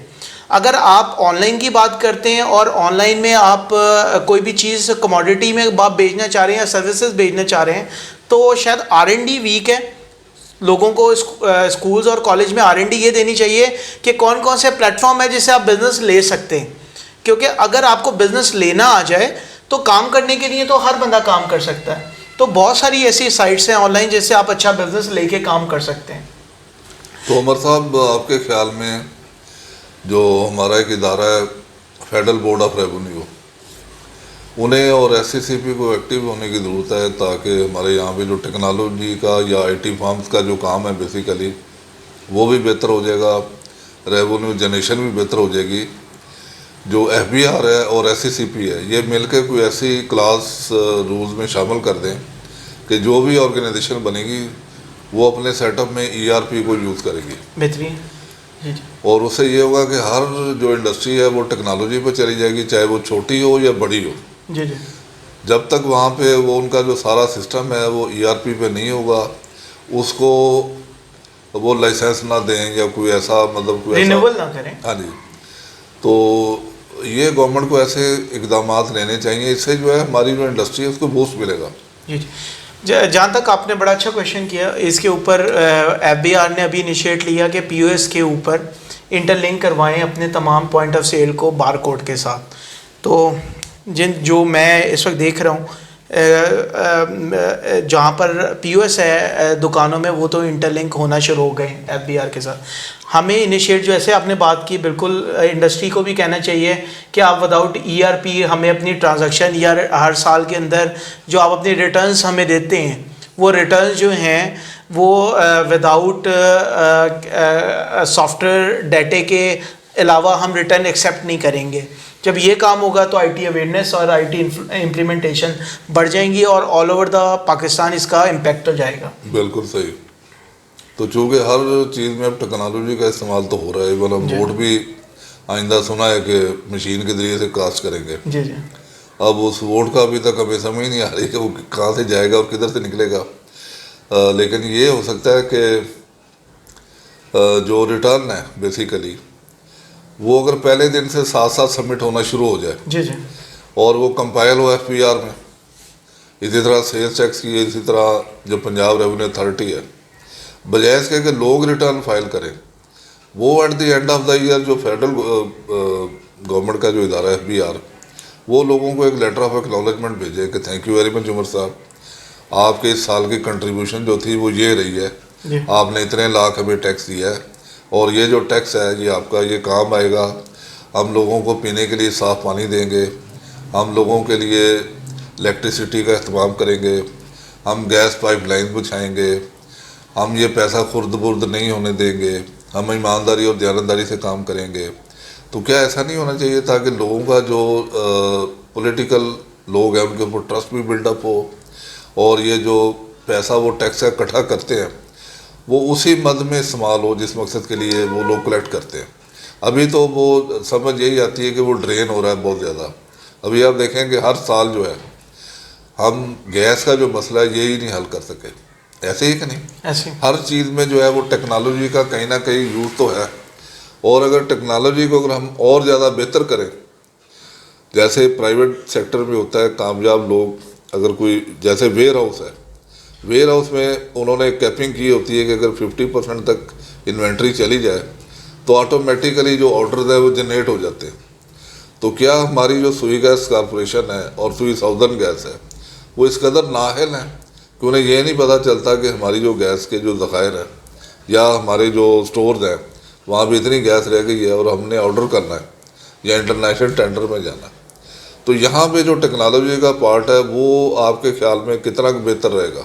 اگر آپ آن لائن کی بات کرتے ہیں اور آن لائن میں آپ کوئی بھی چیز کموڈیٹی میں آپ بیچنا چاہ رہے ہیں یا سروسز بیچنا چاہ رہے ہیں تو شاید R&D ویک ہے. لوگوں کو اسکولز اور کالج میں R&D یہ دینی چاہیے کہ کون کون سے پلیٹ فارم ہے جس سے آپ بزنس لے سکتے ہیں, کیونکہ اگر آپ کو بزنس لینا آ جائے تو کام کرنے کے لیے تو ہر بندہ کام کر سکتا ہے. تو بہت ساری ایسی سائٹس ہیں آن لائن جس سے آپ اچھا بزنس لے کے کام کر سکتے ہیں. تو عمر صاحب, آپ کے خیال میں جو ہمارا ایک ادارہ ہے فیڈرل بورڈ آف ریونیو, انہیں اور SCCP کو ایکٹیو ہونے کی ضرورت ہے تاکہ ہمارے یہاں پہ جو ٹیکنالوجی کا یا IT فارمز کا جو کام ہے بیسیکلی وہ بھی بہتر ہو جائے گا, ریونیو جنریشن بھی بہتر ہو جائے گی. جو FBR ہے اور SCCP ہے, یہ مل کے کوئی ایسی کلاس رولز میں شامل کر دیں کہ جو بھی آرگنائزیشن بنے گی وہ اپنے سیٹ اپ میں ERP کو یوز کرے گی. بہترین. جی جی. اور اس سے یہ ہوگا کہ ہر جو انڈسٹری ہے وہ ٹیکنالوجی پہ چلی جائے گی, چاہے وہ چھوٹی ہو یا بڑی ہو. جی جی. جب تک وہاں پہ وہ ان کا جو سارا سسٹم ہے وہ ERP پہ نہیں ہوگا, اس کو وہ لائسنس نہ دیں یا کوئی ایسا مطلب کوئی رینیول نہ کریں. ہاں جی. تو یہ گورنمنٹ کو ایسے اقدامات لینے چاہیے, اس سے جو ہے ہماری جو انڈسٹری ہے اس کو بوسٹ ملے گا. جی جی. جہاں تک آپ نے بڑا اچھا کویشچن کیا, اس کے اوپر FBR نے ابھی انیشیٹ لیا کہ POS کے اوپر انٹر لنک کروائیں اپنے تمام پوائنٹ آف سیل کو بار کوڈ کے ساتھ. تو جو میں اس وقت دیکھ رہا ہوں جہاں پر POS ہے دکانوں میں, وہ تو انٹر لنک ہونا شروع ہو گئے ہیں FBR کے ساتھ. ہمیں انیشیٹ, جو ایسے آپ نے بات کی, بالکل انڈسٹری کو بھی کہنا چاہیے کہ آپ وداؤٹ ERP ہمیں اپنی ٹرانزیکشن یا ہر سال کے اندر جو آپ اپنی ریٹرنز ہمیں دیتے ہیں, وہ ریٹرنز جو ہیں وہ وداؤٹ سافٹ ویئر ڈیٹے کے علاوہ ہم ریٹرن ایکسیپٹ نہیں کریں گے. جب یہ کام ہوگا تو IT اویئرنیس اور IT امپلیمنٹیشن بڑھ جائیں گی اور آل اوور دا پاکستان اس کا امپیکٹ ہو جائے گا. بالکل صحیح. تو چونکہ ہر چیز میں اب ٹیکنالوجی کا استعمال تو ہو رہا ہے, ایون ہم ووٹ بھی آئندہ سنا ہے کہ مشین کے ذریعے سے کاسٹ کریں گے. جی جی. اب اس ووٹ کا ابھی تک ہمیں سمجھ نہیں آ رہی کہ وہ کہاں سے جائے گا اور کدھر سے نکلے گا, لیکن یہ ہو سکتا ہے کہ جو ریٹرن ہے بیسیکلی وہ اگر پہلے دن سے ساتھ ساتھ سبمٹ ہونا شروع ہو جائے جی جی, اور وہ کمپائل ہو FBR میں, اسی طرح سیلز ٹیکس کی, اسی طرح جو پنجاب ریونیو اتھارٹی ہے, بجائے اس کے کہ لوگ ریٹرن فائل کریں, وہ at the end of the year جو فیڈرل گورنمنٹ کا جو ادارہ ہے FBR, وہ لوگوں کو ایک لیٹر آف ایکنالجمنٹ بھیجے کہ تھینک یو ویری مچ عمر صاحب, آپ کے اس سال کی کنٹریبیوشن جو تھی وہ یہ رہی ہے, آپ نے اتنے لاکھ ہمیں ٹیکس دیا ہے, اور یہ جو ٹیکس ہے یہ آپ کا یہ کام آئے گا, ہم لوگوں کو پینے کے لیے صاف پانی دیں گے, ہم لوگوں کے لیے الیکٹریسٹی کا اہتمام کریں گے, ہم گیس پائپ لائن بچھائیں گے, ہم یہ پیسہ خرد برد نہیں ہونے دیں گے, ہم ایمانداری اور دیانتداری سے کام کریں گے. تو کیا ایسا نہیں ہونا چاہیے تاکہ لوگوں کا جو پولیٹیکل لوگ ہیں ان کے اوپر ٹرسٹ بھی بلڈ اپ ہو, اور یہ جو پیسہ وہ ٹیکس کا اکٹھا کرتے ہیں وہ اسی مد میں استعمال ہو جس مقصد کے لیے وہ لوگ کلیکٹ کرتے ہیں. ابھی تو وہ سمجھ یہی آتی ہے کہ وہ ڈرین ہو رہا ہے بہت زیادہ. ابھی آپ دیکھیں کہ ہر سال جو ہے ہم گیس کا جو مسئلہ ہے یہی نہیں حل کر سکے, ایسے ہی کہ نہیں, ایسے ہر چیز میں جو ہے وہ ٹیکنالوجی کا کہیں نہ کہیں یوز تو ہے, اور اگر ٹیکنالوجی کو اگر ہم اور زیادہ بہتر کریں, جیسے پرائیویٹ سیکٹر میں ہوتا ہے کامیاب لوگ, اگر کوئی جیسے ویئر ہاؤس ہے, ویئر ہاؤس میں انہوں نے کیپنگ کی ہوتی ہے کہ اگر 50% تک انوینٹری چلی جائے تو آٹومیٹیکلی جو آرڈرز ہیں وہ جنریٹ ہو جاتے ہیں. تو کیا ہماری جو سوئی گیس کارپوریشن ہے اور سوئی ساؤدرن گیس ہے وہ اس قدر نااہل ہیں کہ انہیں یہ نہیں پتہ چلتا کہ ہماری جو گیس کے جو ذخائر ہیں یا ہمارے جو سٹورز ہیں وہاں بھی اتنی گیس رہ گئی ہے اور ہم نے آرڈر کرنا ہے یا انٹرنیشنل ٹینڈر میں جانا ہے. تو یہاں پہ جو ٹیکنالوجی کا پارٹ ہے وہ آپ کے خیال میں کتنا بہتر رہے گا؟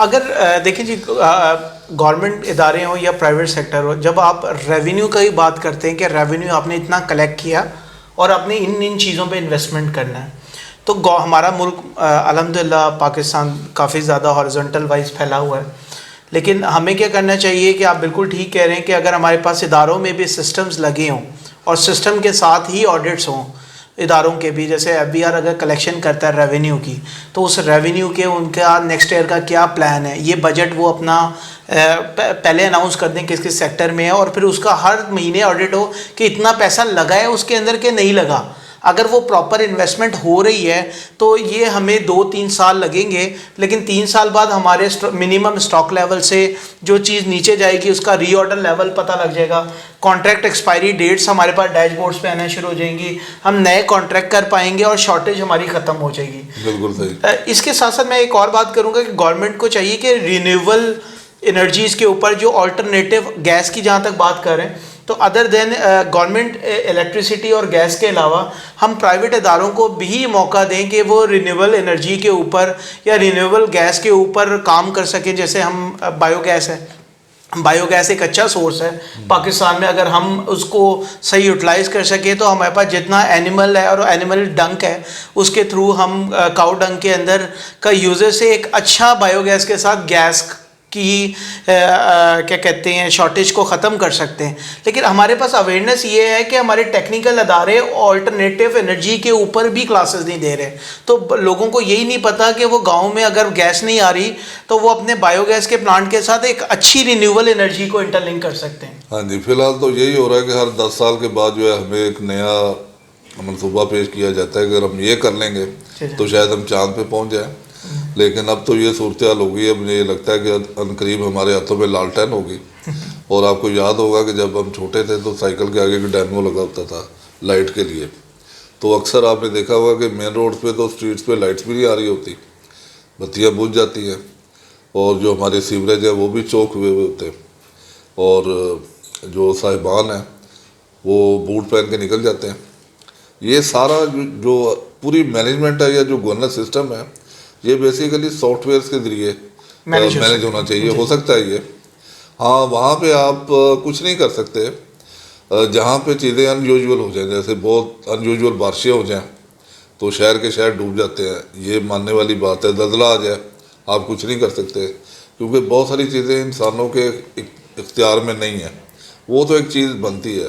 اگر دیکھیں جی, گورنمنٹ ادارے ہوں یا پرائیویٹ سیکٹر ہو, جب آپ ریونیو کا ہی بات کرتے ہیں کہ ریونیو آپ نے اتنا کلیکٹ کیا اور آپ نے ان چیزوں پہ انویسٹمنٹ کرنا ہے, تو ہمارا ملک الحمدللہ پاکستان کافی زیادہ ہارزونٹل وائز پھیلا ہوا ہے, لیکن ہمیں کیا کرنا چاہیے کہ آپ بالکل ٹھیک کہہ رہے ہیں کہ اگر ہمارے پاس اداروں میں بھی سسٹمز لگے ہوں اور سسٹم کے ساتھ ہی آڈٹس ہوں اداروں کے بھی, جیسے FBR اگر کلیکشن کرتا ہے ریونیو کی تو اس ریونیو کے ان کا نیکسٹ ایئر کا کیا پلان ہے, یہ بجٹ وہ اپنا پہلے اناؤنس کر دیں کس کس سیکٹر میں ہے, اور پھر اس کا ہر مہینے آڈٹ ہو کہ اتنا پیسہ لگا ہے اس کے اندر کہ نہیں لگا. اگر وہ پراپر انویسٹمنٹ ہو رہی ہے تو یہ ہمیں 2-3 سال لگیں گے, لیکن 3 سال بعد ہمارے منیمم اسٹاک لیول سے جو چیز نیچے جائے گی اس کا ری آرڈر لیول پتہ لگ جائے گا, کانٹریکٹ ایکسپائری ڈیٹس ہمارے پاس ڈیش بورڈس پہ آنا شروع ہو جائیں گی, ہم نئے کانٹریکٹ کر پائیں گے اور شارٹیج ہماری ختم ہو جائے گی. بالکل صحیح. اس کے ساتھ ساتھ میں ایک اور بات کروں گا کہ گورنمنٹ کو چاہیے کہ رینیویبل انرجیز کے اوپر جو آلٹرنیٹیو گیس کی جہاں تک بات کر رہے ہیں تو ادر دین گورنمنٹ الیکٹریسٹی اور گیس کے علاوہ ہم پرائیویٹ اداروں کو بھی موقع دیں کہ وہ رینیویبل انرجی کے اوپر یا رینیویبل گیس کے اوپر کام کر سکیں. جیسے ہم بایو گیس ہے, بایو گیس ایک اچھا سورس ہے پاکستان میں. اگر ہم اس کو صحیح یوٹیلائز کر سکیں تو ہمارے پاس جتنا اینیمل ہے اور اینیمل ڈنک ہے اس کے تھرو ہم کاؤ ڈنک کے اندر کا یوزر سے ایک اچھا بایو گیس کے ساتھ گیس کی کیا کہتے ہیں شارٹیج کو ختم کر سکتے ہیں. لیکن ہمارے پاس اویئرنیس یہ ہے کہ ہمارے ٹیکنیکل ادارے آلٹرنیٹیو انرجی کے اوپر بھی کلاسز نہیں دے رہے. تو لوگوں کو یہی نہیں پتا کہ وہ گاؤں میں اگر گیس نہیں آ رہی تو وہ اپنے بایو گیس کے پلانٹ کے ساتھ ایک اچھی رینیوبل انرجی کو انٹر لنک کر سکتے ہیں. ہاں جی، فی الحال تو یہی ہو رہا ہے کہ ہر 10 سال کے بعد جو ہے ہمیں ایک نیا منصوبہ پیش کیا جاتا ہے کہ اگر ہم یہ کر لیں گے تو شاید ہم چاند پہ پہنچ جائیں. لیکن اب تو یہ صورتحال ہوگی. اب مجھے یہ لگتا ہے کہ عنقریب ہمارے ہاتھوں میں لالٹین ہوگی. اور آپ کو یاد ہوگا کہ جب ہم چھوٹے تھے تو سائیکل کے آگے بھی ڈائنمو لگا ہوتا تھا لائٹ کے لیے. تو اکثر آپ نے دیکھا ہوگا کہ مین روڈ پہ تو اسٹریٹس پہ لائٹس بھی نہیں آ رہی ہوتی، بتیاں بجھ جاتی ہیں، اور جو ہمارے سیوریج ہے وہ بھی چوک ہوئے ہوتے ہیں، اور جو صاحبان ہیں وہ بوٹ پہن کے نکل جاتے ہیں. یہ سارا جو پوری مینجمنٹ ہے یا جو گورننس سسٹم ہے یہ بیسیکلی سافٹ ویئرس کے ذریعے مینیج ہونا چاہیے. ہو سکتا ہے یہ ہاں وہاں پہ آپ کچھ نہیں کر سکتے جہاں پہ چیزیں ان یوزول ہو جائیں، جیسے بہت ان یوزول بارشیں ہو جائیں تو شہر کے شہر ڈوب جاتے ہیں. یہ ماننے والی بات ہے. زلزلہ آ جائے آپ کچھ نہیں کر سکتے کیونکہ بہت ساری چیزیں انسانوں کے اختیار میں نہیں ہیں. وہ تو ایک چیز بنتی ہے.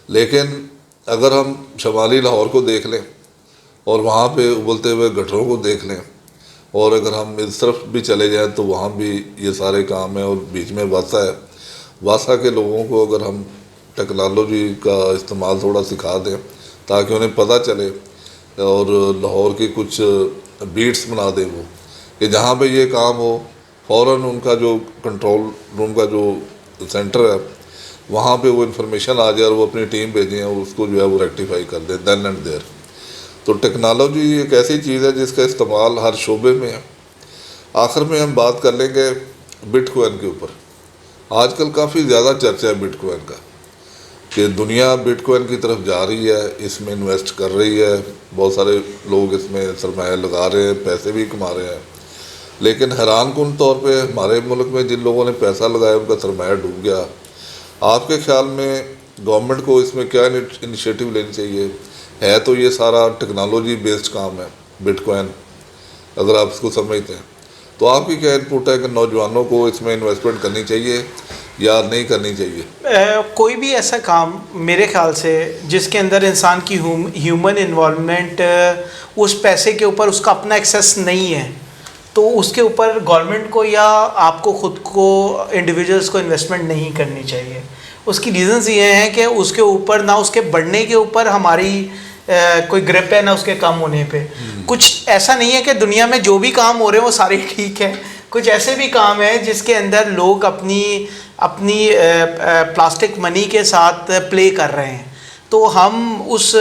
لیکن اگر ہم شمالی لاہور کو دیکھ لیں اور وہاں پہ ابلتے ہوئے گٹروں کو دیکھ لیں، اور اگر ہم اس طرف بھی چلے جائیں تو وہاں بھی یہ سارے کام ہیں، اور بیچ میں واسا ہے. واسا کے لوگوں کو اگر ہم ٹیکنالوجی کا استعمال تھوڑا سکھا دیں تاکہ انہیں پتہ چلے، اور لاہور کی کچھ بیٹس بنا دیں وہ کہ جہاں پہ یہ کام ہو فوراً ان کا جو کنٹرول روم کا جو سینٹر ہے وہاں پہ وہ انفارمیشن آ جائے اور وہ اپنی ٹیم بھیجیں اور اس کو جو ہے وہ ریکٹیفائی کر دیں دین اینڈ دیر. تو ٹیکنالوجی ایک ایسی چیز ہے جس کا استعمال ہر شعبے میں ہے. آخر میں ہم بات کر لیں گے بٹ کوائن کے اوپر. آج کل کافی زیادہ چرچا ہے بٹ کوائن کا کہ دنیا بٹ کوائن کی طرف جا رہی ہے، اس میں انویسٹ کر رہی ہے، بہت سارے لوگ اس میں سرمایہ لگا رہے ہیں، پیسے بھی کما رہے ہیں. لیکن حیران کن طور پہ ہمارے ملک میں جن لوگوں نے پیسہ لگایا ان کا سرمایہ ڈوب گیا. آپ کے خیال میں گورنمنٹ کو اس میں کیا انیشیٹو لینی چاہیے؟ ہے تو یہ سارا ٹیکنالوجی بیسڈ کام ہے بٹ کوائن، اگر آپ اس کو سمجھتے ہیں تو آپ کی کیا انپوٹ ہے کہ نوجوانوں کو اس میں انویسٹمنٹ کرنی چاہیے یا نہیں کرنی چاہیے؟ کوئی بھی ایسا کام میرے خیال سے جس کے اندر انسان کی ہیومن انوالومنٹ اس پیسے کے اوپر اس کا اپنا ایکسیس نہیں ہے تو اس کے اوپر گورنمنٹ کو یا آپ کو خود کو انڈیویجولس کو انویسٹمنٹ نہیں کرنی چاہیے. اس کی ریزنز یہ ہیں کہ اس کے اوپر نہ اس کے بڑھنے کے اوپر ہماری کوئی گرپ ہے نہ اس کے کم ہونے پہ. کچھ ایسا نہیں ہے کہ دنیا میں جو بھی کام ہو رہے ہیں وہ سارے ٹھیک ہیں. کچھ ایسے بھی کام ہیں جس کے اندر لوگ اپنی پلاسٹک منی کے ساتھ پلے کر رہے ہیں. تو ہم اس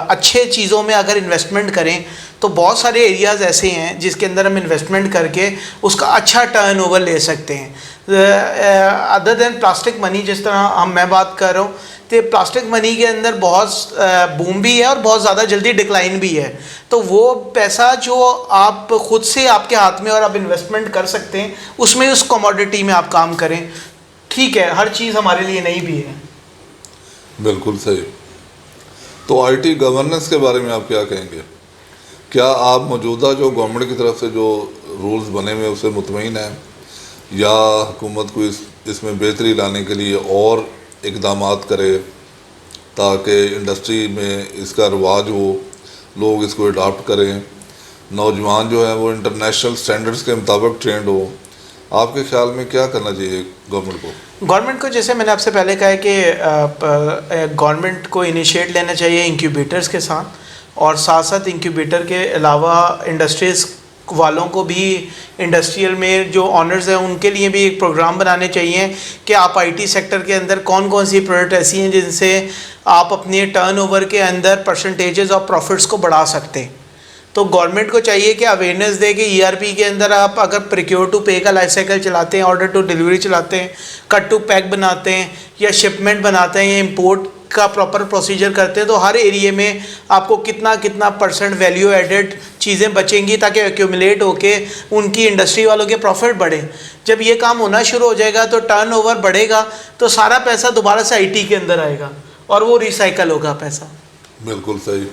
اچھے چیزوں میں اگر انویسٹمنٹ کریں تو بہت سارے ایریاز ایسے ہیں جس کے اندر ہم انویسٹمنٹ کر کے اس کا اچھا ٹرن اوور لے سکتے ہیں. ادر دین پلاسٹک منی جس طرح میں بات کر رہا ہوں تو پلاسٹک منی کے اندر بہت بوم بھی ہے اور بہت زیادہ جلدی ڈکلائن بھی ہے. تو وہ پیسہ جو آپ خود سے آپ کے ہاتھ میں اور آپ انویسٹمنٹ کر سکتے ہیں اس میں اس کموڈٹی میں آپ کام کریں. ٹھیک ہے ہر چیز ہمارے لیے نہیں بھی ہے. بالکل صحیح. تو آئی ٹی گورننس کے بارے میں آپ کیا کہیں گے؟ کیا آپ موجودہ جو گورنمنٹ کی طرف سے جو رولز بنے ہوئے اس سے مطمئن ہیں یا حکومت کو اس میں بہتری لانے کے لیے اور اقدامات کرے تاکہ انڈسٹری میں اس کا رواج ہو، لوگ اس کو اڈاپٹ کریں، نوجوان جو ہیں وہ انٹرنیشنل سٹینڈرڈز کے مطابق ٹرینڈ ہو؟ آپ کے خیال میں کیا کرنا چاہیے گورنمنٹ کو؟ گورنمنٹ کو جیسے میں نے آپ سے پہلے کہا ہے کہ گورنمنٹ کو انیشیٹ لینا چاہیے انکیوبیٹرز کے ساتھ، اور ساتھ ساتھ انکیوبیٹر کے علاوہ انڈسٹریز والوں کو بھی انڈسٹریل میں جو آنرز ہیں ان کے لیے بھی ایک پروگرام بنانے چاہیے کہ آپ آئی ٹی سیکٹر کے اندر کون کون سی پروڈکٹ ایسی ہیں جن سے آپ اپنے ٹرن اوور کے اندر پرسنٹیجز اور پروفٹس کو بڑھا سکتے ہیں. تو گورنمنٹ کو چاہیے کہ اویئرنیس دے کہ ای آر پی کے اندر آپ اگر پریکیور ٹو پے کا لائف سائیکل چلاتے ہیں، آرڈر ٹو ڈیلیوری چلاتے ہیں، کٹ ٹو پیک بناتے ہیں یا شپمنٹ بناتے ہیں یا امپورٹ کا پراپر پروسیجر کرتے ہیں تو ہر ایریے میں آپ کو کتنا پرسنٹ ویلیو ایڈڈ چیزیں بچیں گی تاکہ ایکیومولیٹ ہو کے ان کی انڈسٹری والوں کے پروفٹ بڑھے. جب یہ کام ہونا شروع ہو جائے گا تو ٹرن اوور بڑھے گا تو سارا پیسہ دوبارہ سے آئی ٹی کے اندر آئے گا اور وہ ریسائیکل ہوگا پیسہ. بالکل صحیح.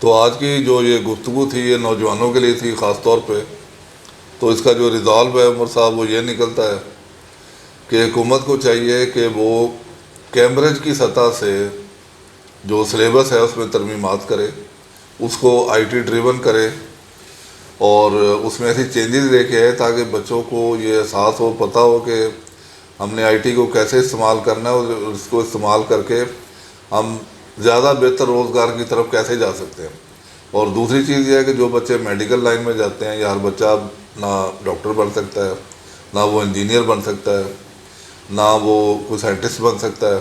تو آج کی جو یہ گفتگو تھی یہ نوجوانوں کے لیے تھی خاص طور پہ. تو اس کا جو ریزالو ہے عمر صاحب وہ یہ نکلتا ہے کہ حکومت کو چاہیے کہ وہ کیمبرج کی سطح سے جو سلیبس ہے اس میں ترمیمات کرے, اس کو آئی ٹی ڈریون کرے اور اس میں ایسی چینجز لے کے آئے تاکہ بچوں کو یہ احساس ہو, پتہ ہو کہ ہم نے آئی ٹی کو کیسے استعمال کرنا ہے اور اس کو استعمال کر کے ہم زیادہ بہتر روزگار کی طرف کیسے جا سکتے ہیں. اور دوسری چیز یہ ہے کہ جو بچے میڈیکل لائن میں جاتے ہیں, یا ہر بچہ نہ ڈاکٹر بن سکتا ہے, نہ وہ انجینئر بن سکتا ہے, نہ وہ کوئی سائنٹسٹ بن سکتا ہے.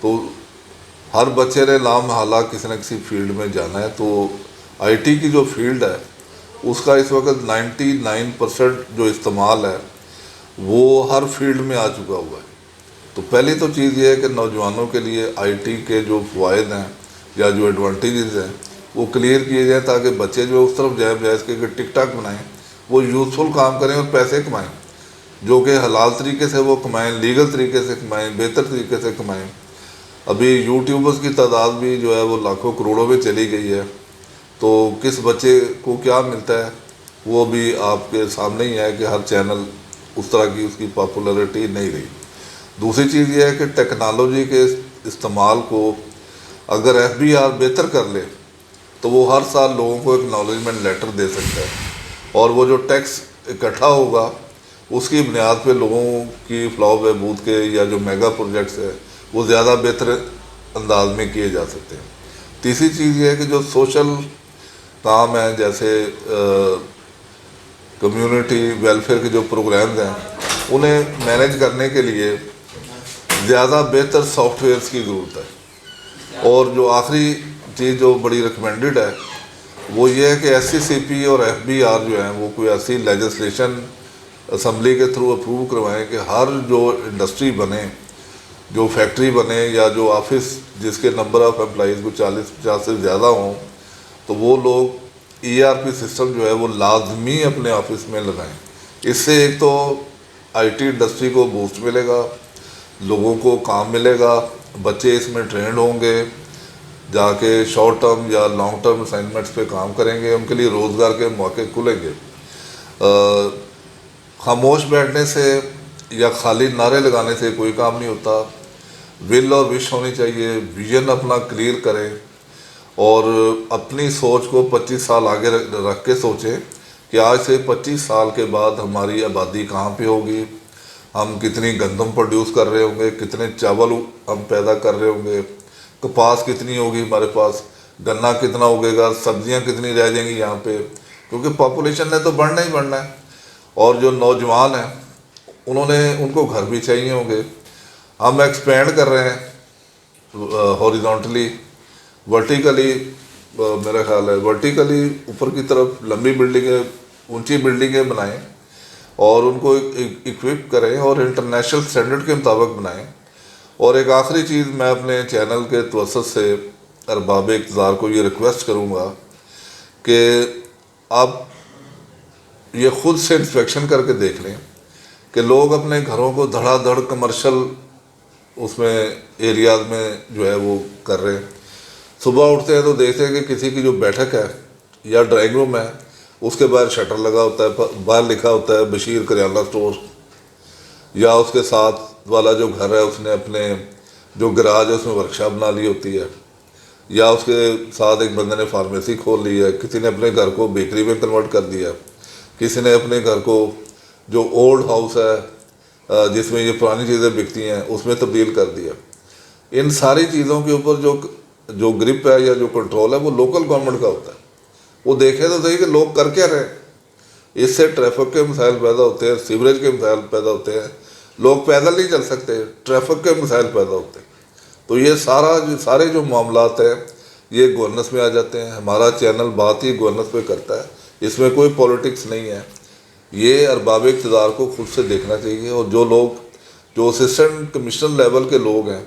تو ہر بچے نے لامحالہ کسی نہ کسی فیلڈ میں جانا ہے. تو آئی ٹی کی جو فیلڈ ہے اس کا اس وقت 99% جو استعمال ہے وہ ہر فیلڈ میں آ چکا ہوا ہے. تو پہلی تو چیز یہ ہے کہ نوجوانوں کے لیے آئی ٹی کے جو فوائد ہیں یا جو ایڈوانٹیجز ہیں وہ کلیئر کیے جائیں تاکہ بچے جو اس طرف جائیں بجائے اس کے کہ ٹک ٹاک بنائیں, وہ یوزفل کام کریں اور پیسے کمائیں, جو کہ حلال طریقے سے وہ کمائیں, لیگل طریقے سے کمائیں, بہتر طریقے سے کمائیں. ابھی یوٹیوبرز کی تعداد بھی جو ہے وہ لاکھوں کروڑوں میں چلی گئی ہے. تو کس بچے کو کیا ملتا ہے وہ بھی آپ کے سامنے ہی ہے کہ ہر چینل اس طرح کی اس کی پاپولرٹی نہیں رہی. دوسری چیز یہ ہے کہ ٹیکنالوجی کے استعمال کو اگر ایف بی آر بہتر کر لے تو وہ ہر سال لوگوں کو اکنالجمنٹ لیٹر دے سکتا ہے, اور وہ جو ٹیکس اکٹھا ہوگا اس کی بنیاد پہ لوگوں کی فلاح و بہبود کے یا جو میگا پروجیکٹس ہے وہ زیادہ بہتر انداز میں کیے جا سکتے ہیں. تیسری چیز یہ ہے کہ جو سوشل کام ہیں جیسے کمیونٹی ویلفیئر کے جو پروگرامز ہیں انہیں مینیج کرنے کے لیے زیادہ بہتر سافٹ ویئرس کی ضرورت ہے. اور جو آخری چیز جو بڑی ریکمینڈڈ ہے وہ یہ ہے کہ ایس سی سی پی اور ایف بی آر جو ہیں وہ کوئی ایسی لیجسلیشن اسمبلی کے تھرو اپروو کروائیں کہ ہر جو انڈسٹری بنے, جو فیکٹری بنے یا جو آفس جس کے نمبر آف امپلائیز کو 40-50 سے زیادہ ہوں تو وہ لوگ ای آر پی سسٹم جو ہے وہ لازمی اپنے آفس میں لگائیں. اس سے ایک تو آئی ٹی انڈسٹری کو بوسٹ ملے گا, لوگوں کو کام ملے گا, بچے اس میں ٹرینڈ ہوں گے, جا کے شارٹ ٹرم یا لانگ ٹرم اسائنمنٹس پہ کام کریں گے, ان کے لیے روزگار کے مواقع کھلیں گے. خاموش بیٹھنے سے یا خالی نعرے لگانے سے کوئی کام نہیں ہوتا. ول اور وش ہونی چاہیے, ویژن اپنا کلیئر کریں اور اپنی سوچ کو 25 سال آگے رکھ کے سوچیں کہ آج سے 25 سال کے بعد ہماری آبادی کہاں پہ ہوگی, ہم کتنی گندم پروڈیوس کر رہے ہوں گے, کتنے چاول ہم پیدا کر رہے ہوں گے, کپاس کتنی ہوگی ہمارے پاس, گنا کتنا اگے گا, سبزیاں کتنی رہ جائیں گی یہاں پہ, کیونکہ پاپولیشن نے تو بڑھنا ہی بڑھنا ہے. اور جو نوجوان ہیں ان کو گھر بھی چاہیے ہوں گے. ہم ایکسپینڈ کر رہے ہیں ہاریزونٹلی, ورٹیکلی, میرا خیال ہے ورٹیکلی اوپر کی طرف لمبی بلڈنگیں, اونچی بلڈنگیں بنائیں اور ان کو اکوپ کریں اور انٹرنیشنل سٹینڈرڈ کے مطابق بنائیں. اور ایک آخری چیز میں اپنے چینل کے توسط سے ارباب اقتدار کو یہ ریکویسٹ کروں گا کہ آپ یہ خود سے انسپیکشن کر کے دیکھ لیں کہ لوگ اپنے گھروں کو دھڑا دھڑ کمرشل اس میں ایریاز میں جو ہے وہ کر رہے ہیں. صبح اٹھتے ہیں تو دیکھتے ہیں کہ کسی کی جو بیٹھک ہے یا ڈرائنگ روم ہے اس کے باہر شٹر لگا ہوتا ہے, باہر لکھا ہوتا ہے بشیر کریانہ سٹور, یا اس کے ساتھ والا جو گھر ہے اس نے اپنے جو گراج ہے اس میں ورکشاپ بنا لی ہوتی ہے, یا اس کے ساتھ ایک بندے نے فارمیسی کھول لی ہے, کسی نے اپنے گھر کو بیکری میں کنورٹ کر دیا, کسی نے اپنے گھر کو جو اولڈ ہاؤس ہے جس میں یہ پرانی چیزیں بکتی ہیں اس میں تبدیل کر دیا. ان ساری چیزوں کے اوپر جو گرپ ہے یا جو کنٹرول ہے وہ لوکل گورنمنٹ کا ہوتا ہے. وہ دیکھیں تو صحیح کہ لوگ کر کیا رہے ہیں. اس سے ٹریفک کے مسائل پیدا ہوتے ہیں, سیوریج کے مسائل پیدا ہوتے ہیں, لوگ پیدل نہیں چل سکتے, ٹریفک کے مسائل پیدا ہوتے ہیں. تو یہ سارے جو معاملات ہیں یہ گورننس میں آ جاتے ہیں. ہمارا چینل بات ہی گورننس پہ کرتا ہے, اس میں کوئی پولیٹکس نہیں ہے. یہ ارباب اقتدار کو خود سے دیکھنا چاہیے. اور جو لوگ جو اسسٹنٹ کمشنر لیول کے لوگ ہیں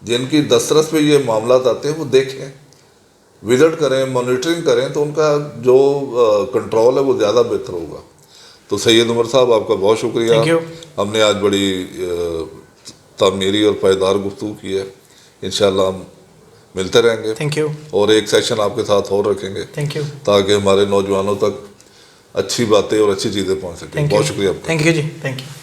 جن کی دسترس پہ یہ معاملات آتے ہیں وہ دیکھیں، وزٹ کریں، مانیٹرنگ کریں، تو ان کا جو کنٹرول ہے وہ زیادہ بہتر ہوگا۔ تو سید عمر صاحب آپ کا بہت شکریہ، Thank you. ہم نے آج بڑی تعمیری اور پائیدار گفتگو کی ہے، انشاءاللہ ہم ملتے رہیں گے، تھینک یو، اور ایک سیشن آپ کے ساتھ اور رکھیں گے تھینک یو، تاکہ ہمارے نوجوانوں تک اچھی باتیں اور اچھی چیزیں پہنچ سکیں۔ تھینک یو، بہت شکریہ آپ کا۔ تھینک یو جی، تھینک یو۔